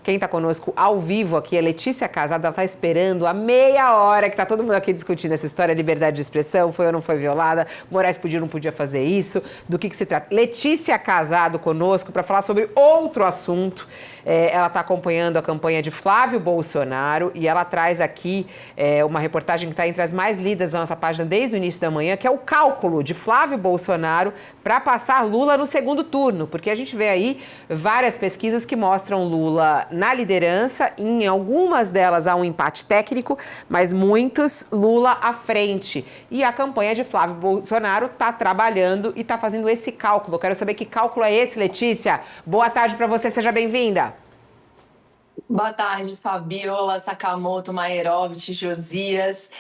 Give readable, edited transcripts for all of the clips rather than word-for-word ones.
Quem está conosco ao vivo aqui é Letícia Casado, ela está esperando há meia hora, que está todo mundo aqui discutindo essa história, liberdade de expressão, foi ou não foi violada, Moraes podia ou não podia fazer isso, do que se trata. Letícia Casado conosco para falar sobre outro assunto. Ela está acompanhando a campanha de Flávio Bolsonaro e ela traz aqui uma reportagem que está entre as mais lidas na nossa página desde o início da manhã, que é o cálculo de Flávio Bolsonaro para passar Lula no segundo turno, porque a gente vê aí várias pesquisas que mostram Lula na liderança, em algumas delas há um empate técnico, mas muitas Lula à frente. E a campanha de Flávio Bolsonaro está trabalhando e está fazendo esse cálculo. Eu quero saber que cálculo é esse, Letícia. Boa tarde para você, seja bem-vinda. Boa tarde, Fabiola, Sakamoto, Maerovitch, Josias.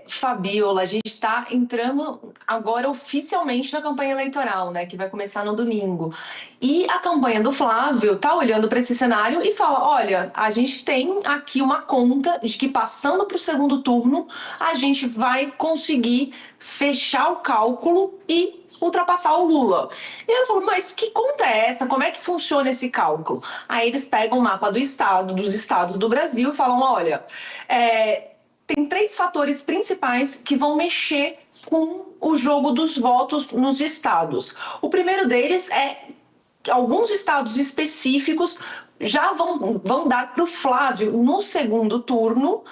Fabiola, a gente está entrando agora oficialmente na campanha eleitoral, né, que vai começar no domingo. E a campanha do Flávio está olhando para esse cenário e fala, olha, a gente tem aqui uma conta de que passando para o segundo turno, a gente vai conseguir fechar o cálculo e ultrapassar o Lula. E eu falo, mas que conta é essa? Como é que funciona esse cálculo? Aí eles pegam o mapa dos estados do Brasil e falam, olha, tem 3 fatores principais que vão mexer com o jogo dos votos nos estados. O primeiro deles é que alguns estados específicos já vão dar para o Flávio, no segundo turno,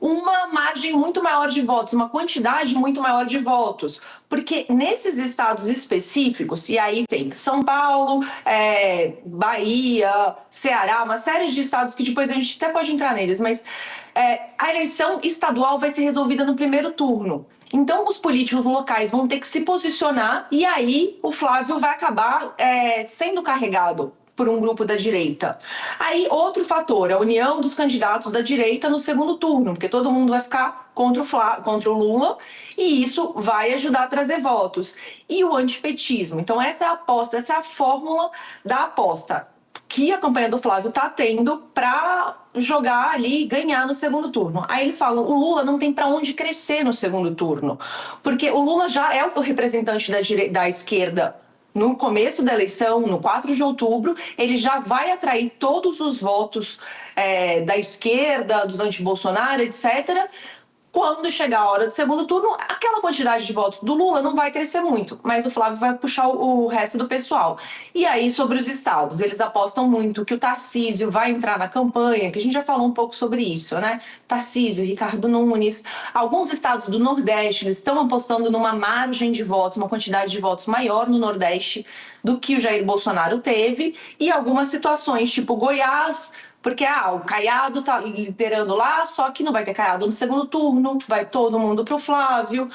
uma margem muito maior de votos, uma quantidade muito maior de votos. Porque nesses estados específicos, e aí tem São Paulo, Bahia, Ceará, uma série de estados que depois a gente até pode entrar neles, mas a eleição estadual vai ser resolvida no primeiro turno. Então, os políticos locais vão ter que se posicionar e aí o Flávio vai acabar sendo carregado por um grupo da direita. Aí, outro fator, a união dos candidatos da direita no segundo turno, porque todo mundo vai ficar contra o Lula e isso vai ajudar a trazer votos. E o antipetismo. Então, essa é a aposta, essa é a fórmula da aposta que a campanha do Flávio está tendo para jogar ali e ganhar no segundo turno. Aí eles falam, o Lula não tem para onde crescer no segundo turno, porque o Lula já é o representante da esquerda no começo da eleição, no 4 de outubro, ele já vai atrair todos os votos da esquerda, dos anti-Bolsonaro, etc., quando chegar a hora do segundo turno, aquela quantidade de votos do Lula não vai crescer muito, mas o Flávio vai puxar o resto do pessoal. E aí, sobre os estados, eles apostam muito que o Tarcísio vai entrar na campanha, que a gente já falou um pouco sobre isso, né? Tarcísio, Ricardo Nunes, alguns estados do Nordeste, eles estão apostando numa margem de votos, uma quantidade de votos maior no Nordeste do que o Jair Bolsonaro teve, e algumas situações, tipo Goiás, porque o Caiado tá liderando lá, só que não vai ter Caiado no segundo turno, vai todo mundo pro Flávio.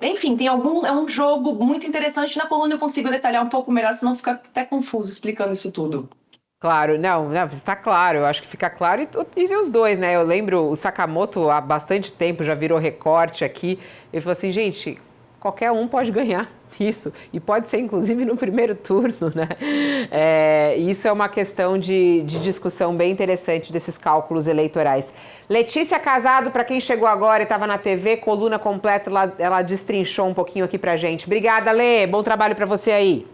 Enfim, é um jogo muito interessante. Na coluna eu consigo detalhar um pouco melhor, senão fica até confuso explicando isso tudo. Claro, não, está claro, eu acho que fica claro, e os dois, né? Eu lembro, o Sakamoto há bastante tempo já virou recorte aqui, ele falou assim, gente, qualquer um pode ganhar isso, e pode ser inclusive no primeiro turno, né? Isso é uma questão de discussão bem interessante desses cálculos eleitorais. Letícia Casado, para quem chegou agora e estava na TV, coluna completa, ela destrinchou um pouquinho aqui pra gente. Obrigada, Lê, bom trabalho para você aí.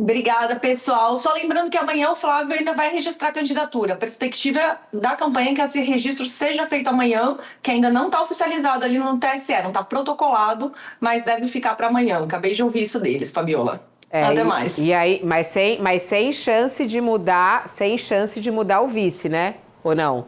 Obrigada, pessoal. Só lembrando que amanhã o Flávio ainda vai registrar a candidatura. A perspectiva da campanha é que esse registro seja feito amanhã, que ainda não está oficializado ali no TSE, não está protocolado, mas deve ficar para amanhã. Acabei de ouvir isso deles, Fabiola. Até mais. E aí, mas sem chance de mudar o vice, né? Ou não?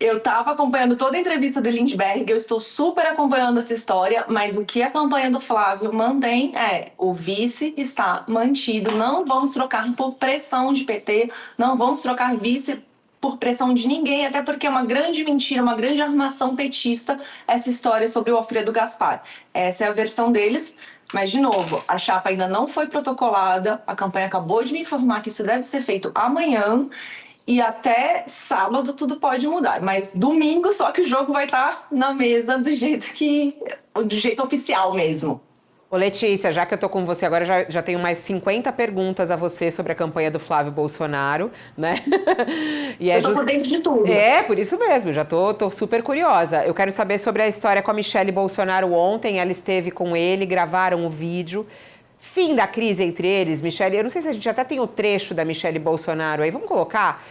Eu estava acompanhando toda a entrevista do Lindbergh, eu estou super acompanhando essa história, mas o que a campanha do Flávio mantém o vice está mantido, não vamos trocar por pressão de PT, não vamos trocar vice por pressão de ninguém, até porque é uma grande mentira, uma grande armação petista essa história sobre o Alfredo Gaspar. Essa é a versão deles. Mas, de novo, a chapa ainda não foi protocolada, a campanha acabou de me informar que isso deve ser feito amanhã, e até sábado tudo pode mudar, mas domingo só que o jogo vai estar na mesa do jeito oficial mesmo. Ô Letícia, já que eu tô com você agora, já tenho mais 50 perguntas a você sobre a campanha do Flávio Bolsonaro, né? E eu tô por dentro de tudo. Por isso mesmo, já tô super curiosa. Eu quero saber sobre a história com a Michelle Bolsonaro ontem, ela esteve com ele, gravaram o vídeo. Fim da crise entre eles, Michele. Eu não sei se a gente até tem o trecho da Michele Bolsonaro aí. Vamos colocar,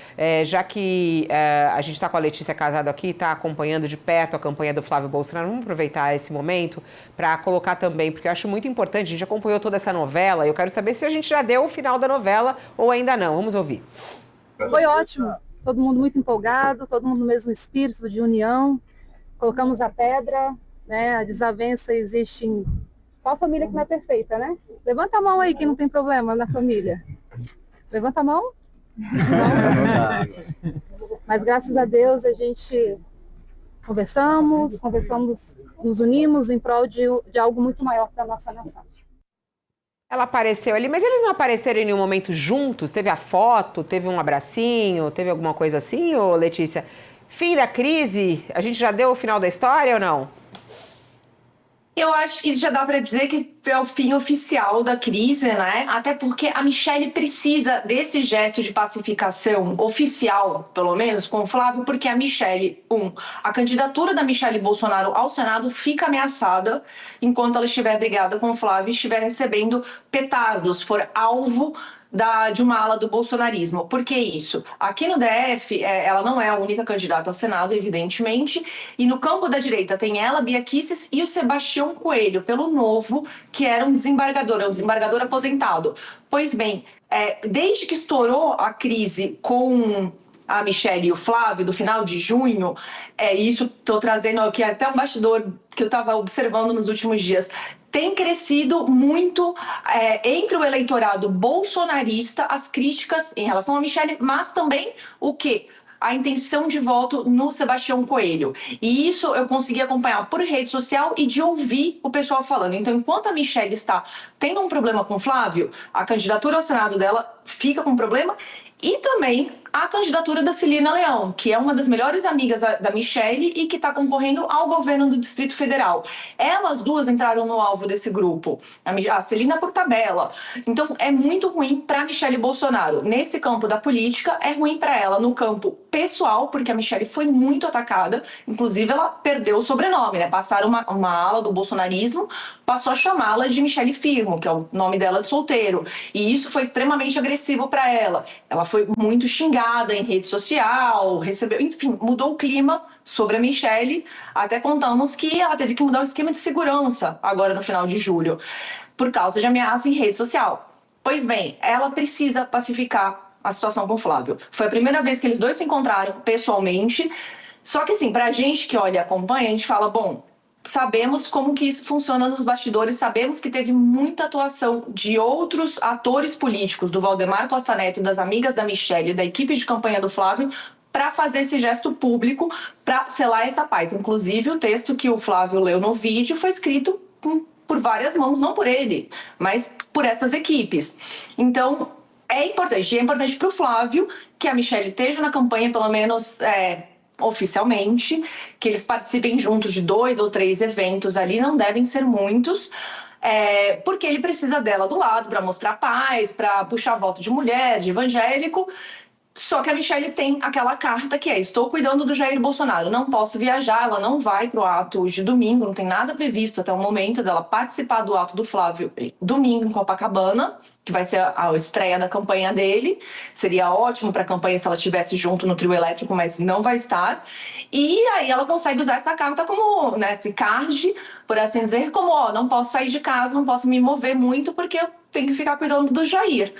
já que a gente está com a Letícia Casado aqui, está acompanhando de perto a campanha do Flávio Bolsonaro. Vamos aproveitar esse momento para colocar também, porque eu acho muito importante. A gente acompanhou toda essa novela e eu quero saber se a gente já deu o final da novela ou ainda não. Vamos ouvir. Foi ótimo. Todo mundo muito empolgado, todo mundo no mesmo espírito de união. Colocamos a pedra, né? A desavença existe em qual família que não é perfeita, né? Levanta a mão aí, quem não tem problema na família. Levanta a mão. Não. Mas graças a Deus a gente conversamos, nos unimos em prol de algo muito maior para a nossa nação. Ela apareceu ali, mas eles não apareceram em nenhum momento juntos? Teve a foto, teve um abracinho, teve alguma coisa assim, ô Letícia? Fim da crise, a gente já deu o final da história ou não? Eu acho que já dá para dizer que é o fim oficial da crise, né? Até porque a Michele precisa desse gesto de pacificação oficial, pelo menos, com o Flávio, porque a Michele, a candidatura da Michele Bolsonaro ao Senado fica ameaçada enquanto ela estiver brigada com o Flávio e estiver recebendo petardos, for alvo de uma ala do bolsonarismo. Por que isso? Aqui no DF, ela não é a única candidata ao Senado, evidentemente, e no campo da direita tem ela, Bia Kicis, e o Sebastião Coelho, pelo Novo, que era um desembargador aposentado. Pois bem, desde que estourou a crise com a Michele e o Flávio, do final de junho, isso estou trazendo aqui até um bastidor que eu estava observando nos últimos dias, tem crescido muito entre o eleitorado bolsonarista as críticas em relação a Michele, mas também o quê? A intenção de voto no Sebastião Coelho. E isso eu consegui acompanhar por rede social e de ouvir o pessoal falando. Então, enquanto a Michele está tendo um problema com o Flávio, a candidatura ao Senado dela fica com problema. E também a candidatura da Celina Leão, que é uma das melhores amigas da Michele e que está concorrendo ao governo do Distrito Federal. Elas duas entraram no alvo desse grupo, a Celina por tabela. Então é muito ruim para Michele Bolsonaro. Nesse campo da política, é ruim para ela no campo pessoal, porque a Michele foi muito atacada, inclusive ela perdeu o sobrenome, né? Passaram uma ala do bolsonarismo, passou a chamá-la de Michele Firmo, que é o nome dela de solteiro. E isso foi extremamente agressivo para ela. Ela foi muito xingada em rede social, enfim, mudou o clima sobre a Michele. Até contamos que ela teve que mudar o esquema de segurança agora no final de julho, por causa de ameaça em rede social. Pois bem, ela precisa pacificar a situação com o Flávio. Foi a primeira vez que eles dois se encontraram pessoalmente. Só que assim, pra gente que olha e acompanha, a gente fala, bom, sabemos como que isso funciona nos bastidores, sabemos que teve muita atuação de outros atores políticos, do Valdemar Costa Neto, das amigas da Michele, da equipe de campanha do Flávio, para fazer esse gesto público, para selar essa paz. Inclusive, o texto que o Flávio leu no vídeo foi escrito por várias mãos, não por ele, mas por essas equipes. Então, é importante para o Flávio que a Michele esteja na campanha, pelo menos oficialmente, que eles participem juntos de 2 ou 3 eventos ali, não devem ser muitos, porque ele precisa dela do lado para mostrar paz, para puxar voto de mulher, de evangélico. Só que a Michele tem aquela carta que estou cuidando do Jair Bolsonaro, não posso viajar, ela não vai pro ato de domingo, não tem nada previsto até o momento dela participar do ato do Flávio domingo em Copacabana, que vai ser a estreia da campanha dele. Seria ótimo para a campanha se ela estivesse junto no trio elétrico, mas não vai estar. E aí ela consegue usar essa carta como, né, esse card, por assim dizer, como, não posso sair de casa, não posso me mover muito porque eu tenho que ficar cuidando do Jair.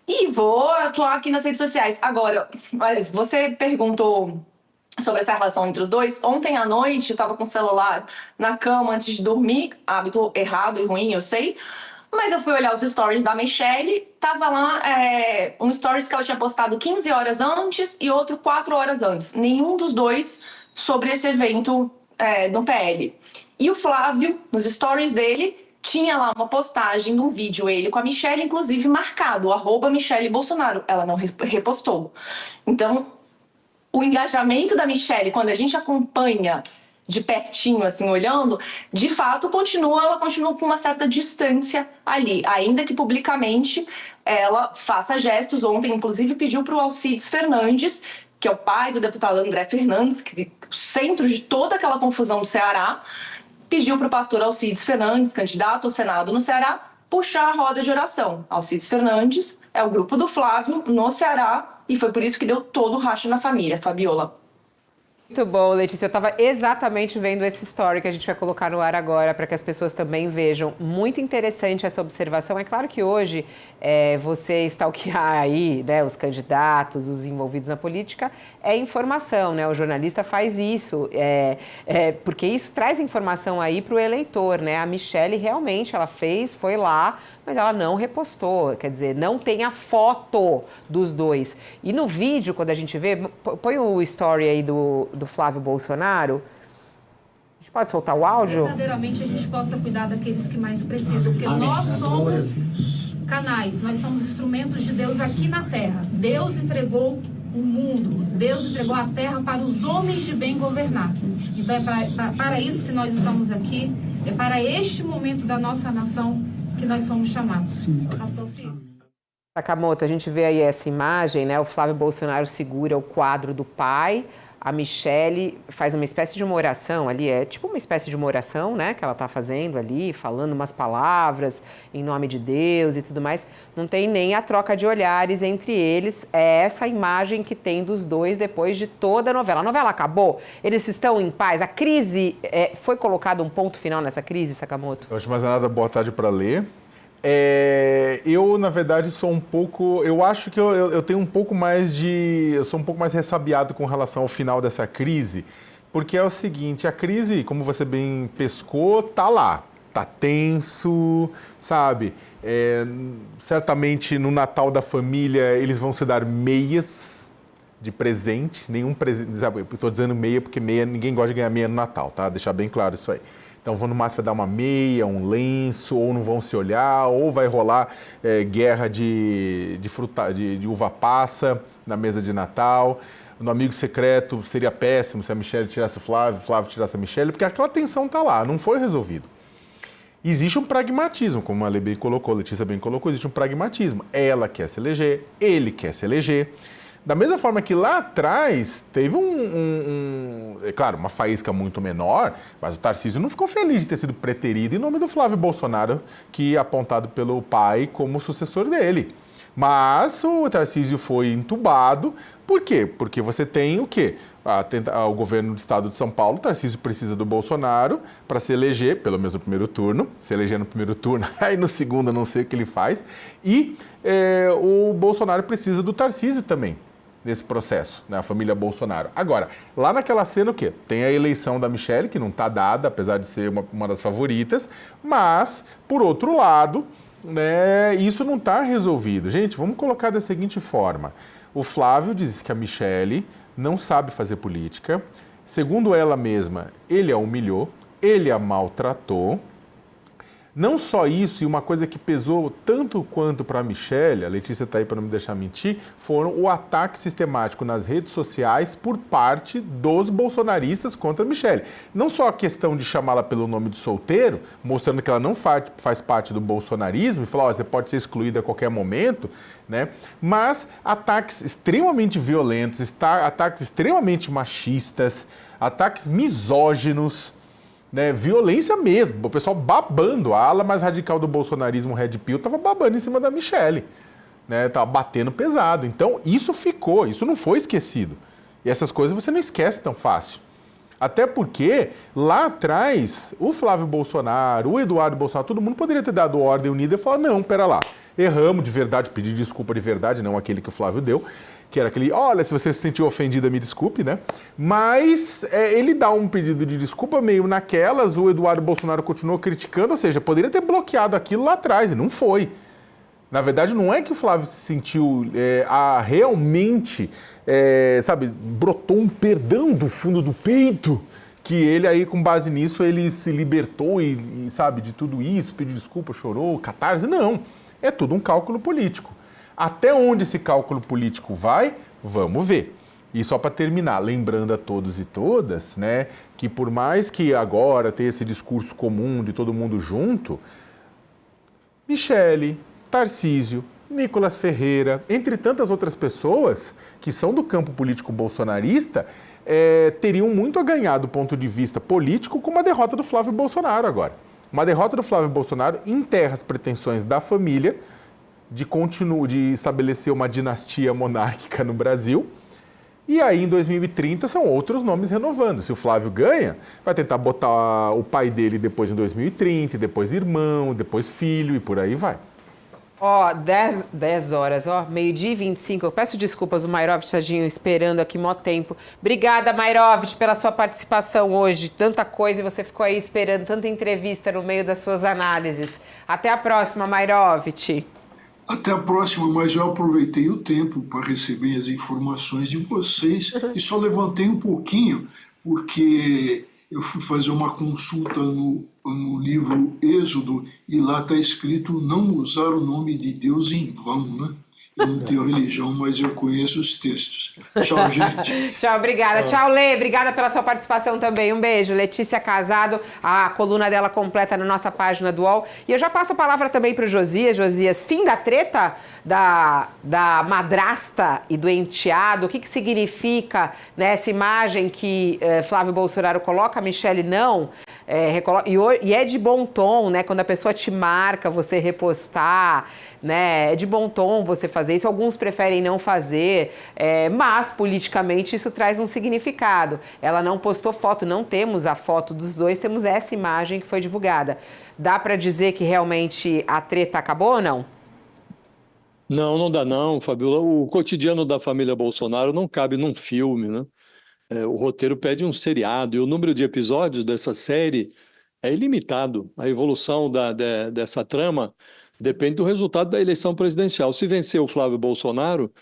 E vou atuar aqui nas redes sociais. Agora, você perguntou sobre essa relação entre os dois. Ontem à noite eu estava com o celular na cama antes de dormir, hábito errado e ruim, eu sei. Mas eu fui olhar os stories da Michele, tava lá um stories que ela tinha postado 15 horas antes e outro 4 horas antes. Nenhum dos dois sobre esse evento no PL. E o Flávio, nos stories dele, tinha lá uma postagem de um vídeo, ele com a Michele, inclusive marcado, @Michele Bolsonaro. Ela não repostou. Então, o engajamento da Michele, quando a gente acompanha de pertinho, assim, olhando, de fato, ela continua com uma certa distância ali, ainda que publicamente ela faça gestos. Ontem, inclusive, pediu para o Alcides Fernandes, que é o pai do deputado André Fernandes, que é o centro de toda aquela confusão do Ceará, pediu para o pastor Alcides Fernandes, candidato ao Senado no Ceará, puxar a roda de oração. Alcides Fernandes é o grupo do Flávio no Ceará e foi por isso que deu todo o racha na família, Fabiola. Muito bom, Letícia. Eu estava exatamente vendo esse story que a gente vai colocar no ar agora para que as pessoas também vejam. Muito interessante essa observação. É claro que hoje você stalkear aí, né, os candidatos, os envolvidos na política, é informação, né? O jornalista faz isso, porque isso traz informação aí para o eleitor, né? A Michelle realmente, ela foi lá, mas ela não repostou, quer dizer, não tem a foto dos dois. E no vídeo, quando a gente vê, põe o story aí do Flávio Bolsonaro. A gente pode soltar o áudio? Verdadeiramente a gente possa cuidar daqueles que mais precisam, porque nós somos canais, nós somos instrumentos de Deus aqui na Terra. Deus entregou o mundo, Deus entregou a Terra para os homens de bem governar. Então é para isso que nós estamos aqui, é para este momento da nossa nação que nós somos chamados. Sim. Pastor Cis. Sakamoto, a gente vê aí essa imagem, né? O Flávio Bolsonaro segura o quadro do pai, a Michelle faz uma espécie de uma oração ali, é tipo uma espécie de uma oração, né? Que ela tá fazendo ali, falando umas palavras em nome de Deus e tudo mais. Não tem nem a troca de olhares entre eles. É essa imagem que tem dos dois depois de toda a novela. A novela acabou? Eles estão em paz? A crise, foi colocado um ponto final nessa crise, Sakamoto? Antes de mais nada, boa tarde para ler. Eu, na verdade, sou um pouco... Eu acho que eu tenho um pouco mais de... Eu sou um pouco mais ressabiado com relação ao final dessa crise, porque é o seguinte, a crise, como você bem pescou, tá lá. Tá tenso, sabe? Certamente, no Natal da família, eles vão se dar meias de presente. Nenhum presente... Sabe? Eu tô dizendo meia, porque meia, ninguém gosta de ganhar meia no Natal, tá? Deixar bem claro isso aí. Então vão no máximo dar uma meia, um lenço, ou não vão se olhar, ou vai rolar guerra de uva passa na mesa de Natal. No amigo secreto seria péssimo se a Michelle tirasse o Flávio tirasse a Michelle, porque aquela tensão está lá, não foi resolvido. Existe um pragmatismo, como a Letícia bem colocou, existe um pragmatismo. Ela quer se eleger, ele quer se eleger. Da mesma forma que lá atrás teve claro, uma faísca muito menor, mas o Tarcísio não ficou feliz de ter sido preterido em nome do Flávio Bolsonaro, que é apontado pelo pai como sucessor dele. Mas o Tarcísio foi entubado. Por quê? Porque você tem o quê? O governo do estado de São Paulo, o Tarcísio precisa do Bolsonaro para se eleger, pelo menos no primeiro turno, se eleger no primeiro turno, aí no segundo eu não sei o que ele faz, e o Bolsonaro precisa do Tarcísio também, nesse processo, né? A família Bolsonaro. Agora, lá naquela cena o quê? Tem a eleição da Michelle, que não está dada, apesar de ser uma das favoritas, mas, por outro lado, né, isso não está resolvido. Gente, vamos colocar da seguinte forma. O Flávio disse que a Michelle não sabe fazer política. Segundo ela mesma, ele a humilhou, ele a maltratou. Não só isso, e uma coisa que pesou tanto quanto para a Michelle, a Letícia está aí para não me deixar mentir, foram o ataque sistemático nas redes sociais por parte dos bolsonaristas contra a Michelle. Não só a questão de chamá-la pelo nome de solteiro, mostrando que ela não faz parte do bolsonarismo, e falar, você pode ser excluída a qualquer momento, né? Mas ataques extremamente violentos, ataques extremamente machistas, ataques misóginos, né, violência mesmo, o pessoal babando, a ala mais radical do bolsonarismo, Red Pill, estava babando em cima da Michelle, né, tava batendo pesado. Então isso ficou, isso não foi esquecido. E essas coisas você não esquece tão fácil. Até porque lá atrás, o Flávio Bolsonaro, o Eduardo Bolsonaro, todo mundo poderia ter dado ordem unida e falar, não, pera lá, erramos de verdade, pedir desculpa de verdade, não aquele que o Flávio deu, que era aquele, olha, se você se sentiu ofendida, me desculpe, né? Mas ele dá um pedido de desculpa meio naquelas, o Eduardo Bolsonaro continuou criticando, ou seja, poderia ter bloqueado aquilo lá atrás, e não foi. Na verdade, não é que o Flávio se sentiu realmente, sabe, brotou um perdão do fundo do peito, que ele aí, com base nisso, ele se libertou e sabe, de tudo isso, pediu desculpa, chorou, catarse, não. É tudo um cálculo político. Até onde esse cálculo político vai, vamos ver. E só para terminar, lembrando a todos e todas, né, que por mais que agora tenha esse discurso comum de todo mundo junto, Michelle, Tarcísio, Nicolas Ferreira, entre tantas outras pessoas que são do campo político bolsonarista, teriam muito a ganhar do ponto de vista político com uma derrota do Flávio Bolsonaro agora. Uma derrota do Flávio Bolsonaro enterra as pretensões da família de estabelecer uma dinastia monárquica no Brasil. E aí, em 2030, são outros nomes renovando. Se o Flávio ganha, vai tentar botar o pai dele depois em 2030, depois irmão, depois filho e por aí vai. Ó, 10 horas, ó, 12h25. Eu peço desculpas, o Mairovich, tadinho, esperando aqui mó tempo. Obrigada, Mairovich, pela sua participação hoje. Tanta coisa e você ficou aí esperando, tanta entrevista no meio das suas análises. Até a próxima, Mairovich. Até a próxima, mas eu aproveitei o tempo para receber as informações de vocês e só levantei um pouquinho, porque eu fui fazer uma consulta no livro Êxodo e lá está escrito não usar o nome de Deus em vão, né? Eu não tenho religião, mas eu conheço os textos. Tchau, gente. Tchau, obrigada. Tchau, Lê. Obrigada pela sua participação também. Um beijo. Letícia Casado, a coluna dela completa na nossa página do UOL. E eu já passo a palavra também para o Josias. Josias, fim da treta da madrasta e do enteado. O que significa, né, essa imagem que Flávio Bolsonaro coloca, a Michelle não? E é de bom tom, né? Quando a pessoa te marca, você repostar, né? É de bom tom você fazer isso. Alguns preferem não fazer, mas politicamente isso traz um significado. Ela não postou foto, não temos a foto dos dois, temos essa imagem que foi divulgada. Dá para dizer que realmente a treta acabou ou não? Não, não dá não, Fabiola. O cotidiano da família Bolsonaro não cabe num filme, né? O roteiro pede um seriado e o número de episódios dessa série é ilimitado. A evolução dessa trama depende do resultado da eleição presidencial. Se vencer o Flávio Bolsonaro,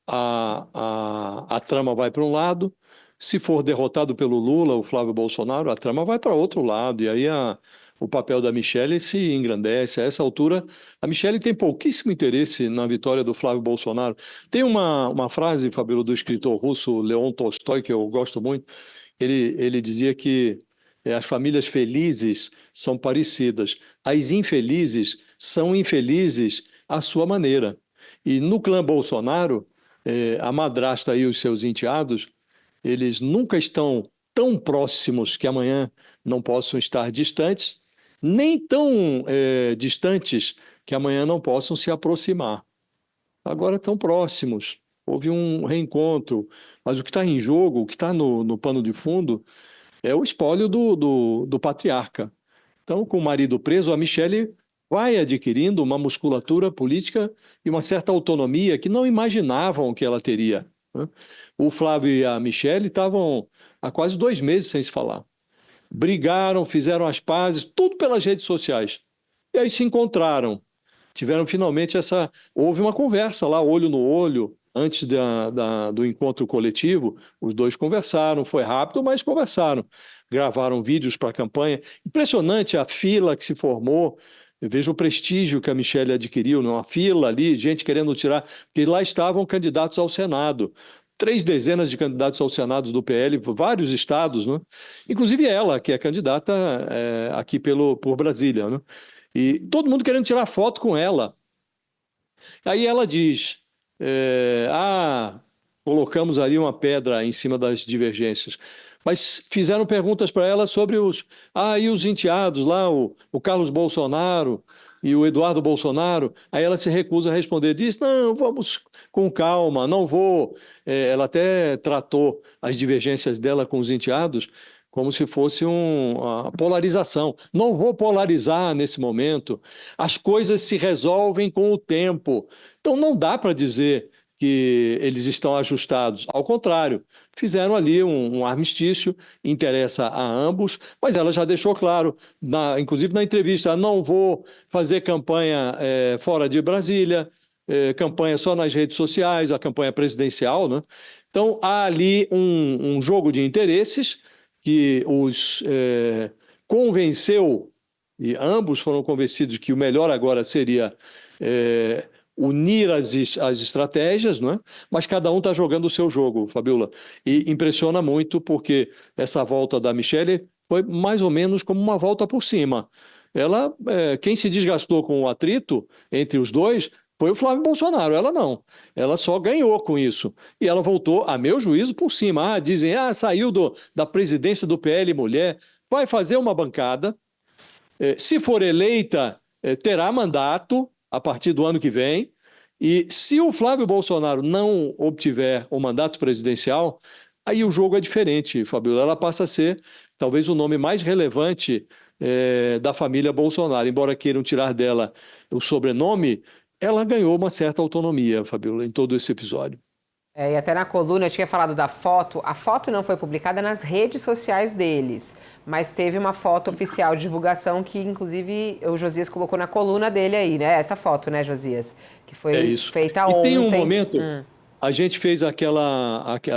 a trama vai para um lado. Se for derrotado pelo Lula, o Flávio Bolsonaro, a trama vai para outro lado. E aí o papel da Michelle se engrandece. A essa altura, a Michelle tem pouquíssimo interesse na vitória do Flávio Bolsonaro. Tem uma frase, Fabíola, do escritor russo Leon Tolstói, que eu gosto muito. Ele dizia que as famílias felizes são parecidas, as infelizes são infelizes à sua maneira. E no clã Bolsonaro, a madrasta e os seus enteados, eles nunca estão tão próximos que amanhã não possam estar distantes, nem tão distantes que amanhã não possam se aproximar. Agora estão próximos, houve um reencontro, mas o que está em jogo, o que está no pano de fundo, é o espólio do patriarca. Então, com o marido preso, a Michelle vai adquirindo uma musculatura política e uma certa autonomia que não imaginavam que ela teria, né? O Flávio e a Michelle estavam há quase 2 meses sem se falar. Brigaram, fizeram as pazes, tudo pelas redes sociais. E aí se encontraram. Tiveram finalmente houve uma conversa lá, olho no olho, antes do encontro coletivo. Os dois conversaram, foi rápido, mas conversaram. Gravaram vídeos para a campanha. Impressionante a fila que se formou. Eu vejo o prestígio que a Michelle adquiriu, numa fila ali, gente querendo tirar, porque lá estavam candidatos ao Senado. 3 dezenas de candidatos ao Senado do PL, por vários estados, né? Inclusive ela, que é candidata aqui por Brasília, né? E todo mundo querendo tirar foto com ela. Aí ela diz, colocamos ali uma pedra em cima das divergências. Mas fizeram perguntas para ela sobre e os enteados lá, o Carlos Bolsonaro e o Eduardo Bolsonaro. Aí ela se recusa a responder, diz, não, vamos com calma, não vou. Ela até tratou as divergências dela com os enteados como se fosse uma polarização. Não vou polarizar nesse momento. As coisas se resolvem com o tempo. Então não dá para dizer que eles estão ajustados. Ao contrário, fizeram ali um armistício, interessa a ambos, mas ela já deixou claro, inclusive na entrevista, não vou fazer campanha fora de Brasília, campanha só nas redes sociais, a campanha presidencial, né? Então há ali um jogo de interesses que os convenceu, e ambos foram convencidos que o melhor agora seria unir as estratégias, não é? Mas cada um está jogando o seu jogo, Fabiola. E impressiona muito porque essa volta da Michelle foi mais ou menos como uma volta por cima. Quem se desgastou com o atrito entre os dois foi o Flávio Bolsonaro, ela não. Ela só ganhou com isso. E ela voltou, a meu juízo, por cima. Dizem, saiu da presidência do PL Mulher, vai fazer uma bancada, Se for eleita, terá mandato a partir do ano que vem. E se o Flávio Bolsonaro não obtiver o mandato presidencial, aí o jogo é diferente, Fabiola. Ela passa a ser talvez o nome mais relevante da família Bolsonaro. Embora queiram tirar dela o sobrenome, ela ganhou uma certa autonomia, Fabiola, em todo esse episódio. E até na coluna eu tinha falado da foto. A foto não foi publicada nas redes sociais deles, mas teve uma foto oficial de divulgação que, inclusive, o Josias colocou na coluna dele aí, né? Essa foto, né, Josias? Que foi feita ontem. E tem um momento, a gente fez a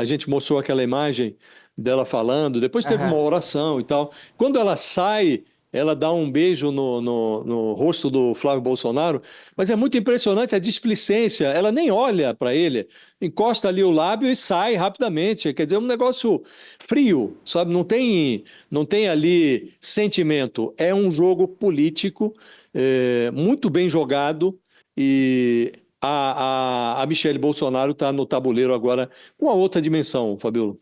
gente mostrou aquela imagem dela falando, depois teve uma oração e tal. Quando ela sai, ela dá um beijo no rosto do Flávio Bolsonaro, mas é muito impressionante a displicência, ela nem olha para ele, encosta ali o lábio e sai rapidamente, quer dizer, é um negócio frio, sabe? Não tem ali sentimento, é um jogo político muito bem jogado e a Michelle Bolsonaro está no tabuleiro agora com a outra dimensão, Fabiola.